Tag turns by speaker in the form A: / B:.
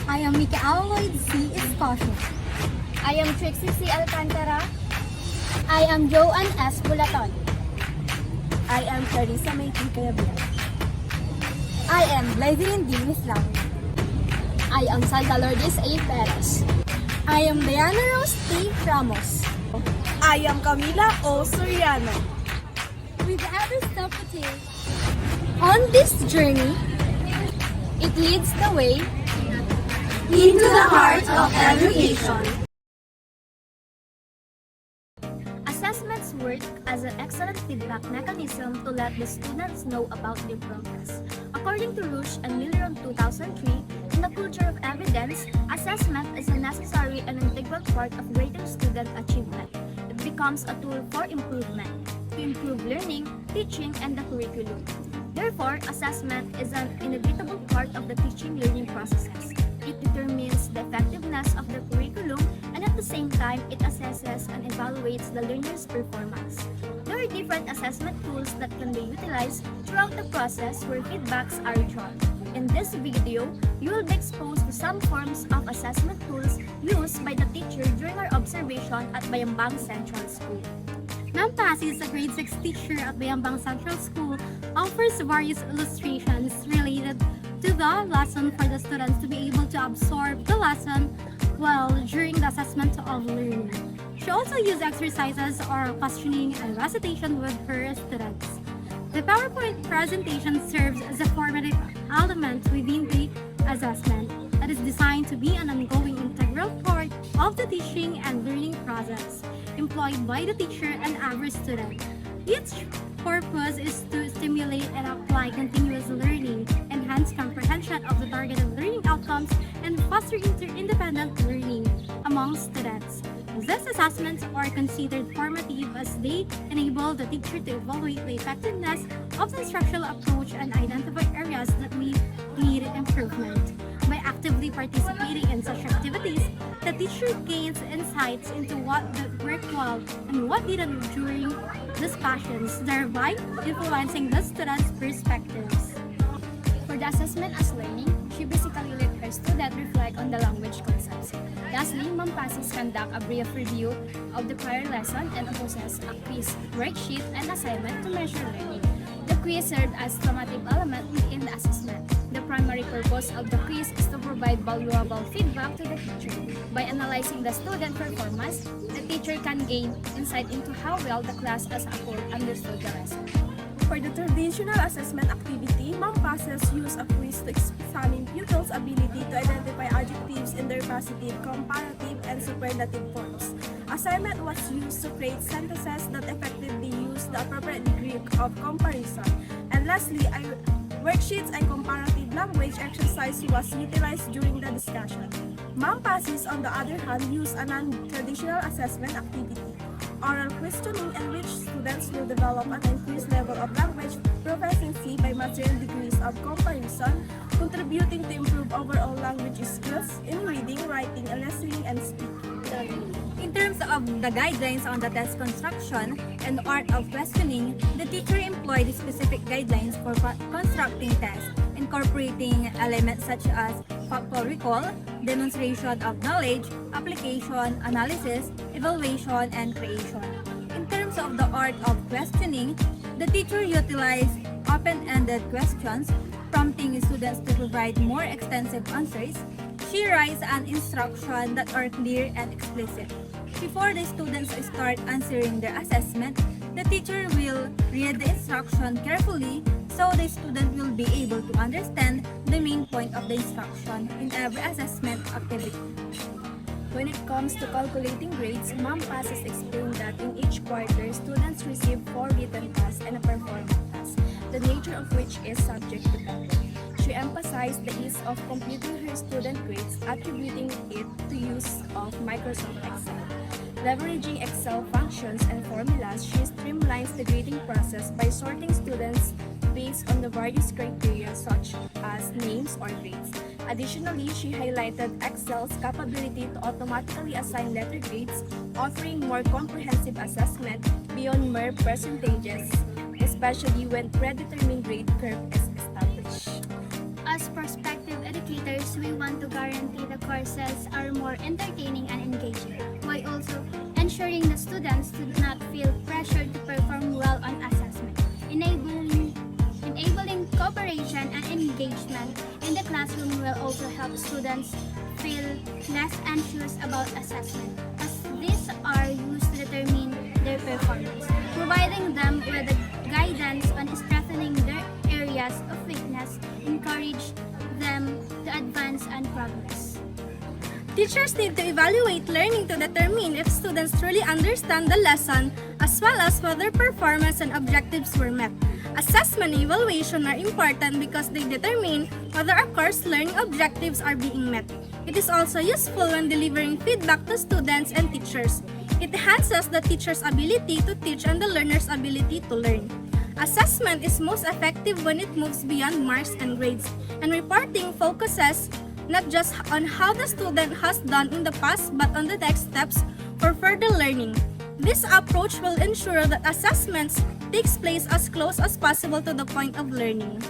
A: I am Micaela Lloyd C. Escocia.
B: I am Trixie C. Alcantara.
A: I am Joanne S. Bulaton.
B: I am Clarissa May Quintanilla.
A: I am Blazin D. Mislaw.
B: I am Santa Lourdes A. Perez.
A: I am Diana Rose T. Ramos.
C: I am Camila O. Soriano.
A: With every step we take on this journey,
B: It leads the way
A: into the heart of education.
B: Assessments work as an excellent feedback mechanism to let the students know about their progress. According to Rush and Miller in 2003, in the culture of evidence, assessment is a necessary and integral part of grading student achievement. It becomes a tool for improvement, to improve learning, teaching, and the curriculum. Therefore, assessment is an inevitable part of the teaching-learning processes. It determines the effectiveness of the curriculum, and at the same time, it assesses and evaluates the learner's performance. There are different assessment tools that can be utilized throughout the process where feedbacks are drawn. In this video, you will be exposed to some forms of assessment tools used by the teacher during our observation at Bayambang Central School.
A: Ma'am Passis, a grade 6 teacher at Bayambang Central School, offers various illustrations related to the lesson for the students to be able to absorb the lesson well during the assessment of learning. She also uses exercises or questioning and recitation with her students. The PowerPoint presentation serves as a formative element within the assessment that is designed to be an ongoing integral part of the teaching and learning process employed by the teacher and every student. Its purpose is to stimulate and apply continuous learning, enhance comprehension of the targeted learning outcomes, and foster independent learning among students. These assessments are considered formative as they enable the teacher to evaluate the effectiveness of the instructional approach and identify areas that may need improvement. By actively participating in such activities, the teacher gains insights into what worked well and what didn't during discussions, thereby influencing the students' perspectives.
B: For the assessment as learning, she basically let her student reflect on the language concepts. Lastly, Ma'am Passis conduct a brief review of the prior lesson and possess a quiz, worksheet, and assignment to measure learning. The quiz served as formative element within the assessment. The primary purpose of the quiz is to provide valuable feedback to the teacher. By analyzing the student performance, the teacher can gain insight into how well the class as a whole understood the lesson.
C: For the traditional assessment activity, Ma'am Passes use a quiz to examine pupils' ability to identify adjectives in their positive, comparative, and superlative forms. Assignment was used to create sentences that effectively use the appropriate degree of comparison. And lastly, worksheets and comparative language exercise was utilized during the discussion. Ma'am Passes, on the other hand, used a non-traditional assessment activity, oral questioning, in which students will develop an increased level of language proficiency by mastering degrees of comparison, contributing to improve overall language skills in reading, writing, listening, and speaking.
A: In terms of the guidelines on the test construction and art of questioning, the teacher employed specific guidelines for constructing tests, incorporating elements such as factual recall, demonstration of knowledge, application, analysis, evaluation, and creation. In terms of the art of questioning, the teacher utilized open-ended questions, prompting students to provide more extensive answers. She writes an instruction that are clear and explicit. Before the students start answering their assessment, the teacher will read the instruction carefully so the student will be able to understand the main point of the instruction in every assessment activity.
B: When it comes to calculating grades, Ma'am Passes explained that in each quarter, students receive 4 written tasks and a performance task, the nature of which is subject to testing. She emphasized the ease of computing her student grades, attributing it to use of Microsoft Excel. Leveraging Excel functions and formulas, she streamlines the grading process by sorting students based on the various criteria such as names or grades. Additionally, she highlighted Excel's capability to automatically assign letter grades, offering more comprehensive assessment beyond mere percentages, especially when predetermined grade curve is established.
D: As prospective educators, course, we want to guarantee the courses are more entertaining and engaging, while also ensuring the students do not feel pressured to perform well on assessment, enabling cooperation and engagement in the classroom will also help students feel less anxious about assessment, as these are used to determine their performance, providing them with the guidance on strengthening their areas of weakness, encourage them to advance and progress.
C: Teachers need to evaluate learning to determine if students truly understand the lesson as well as whether performance and objectives were met. Assessment and evaluation are important because they determine whether a course learning objectives are being met. It is also useful when delivering feedback to students and teachers. It enhances the teacher's ability to teach and the learner's ability to learn. Assessment is most effective when it moves beyond marks and grades, and reporting focuses not just on how the student has done in the past but on the next steps for further learning. This approach will ensure that assessments takes place as close as possible to the point of learning.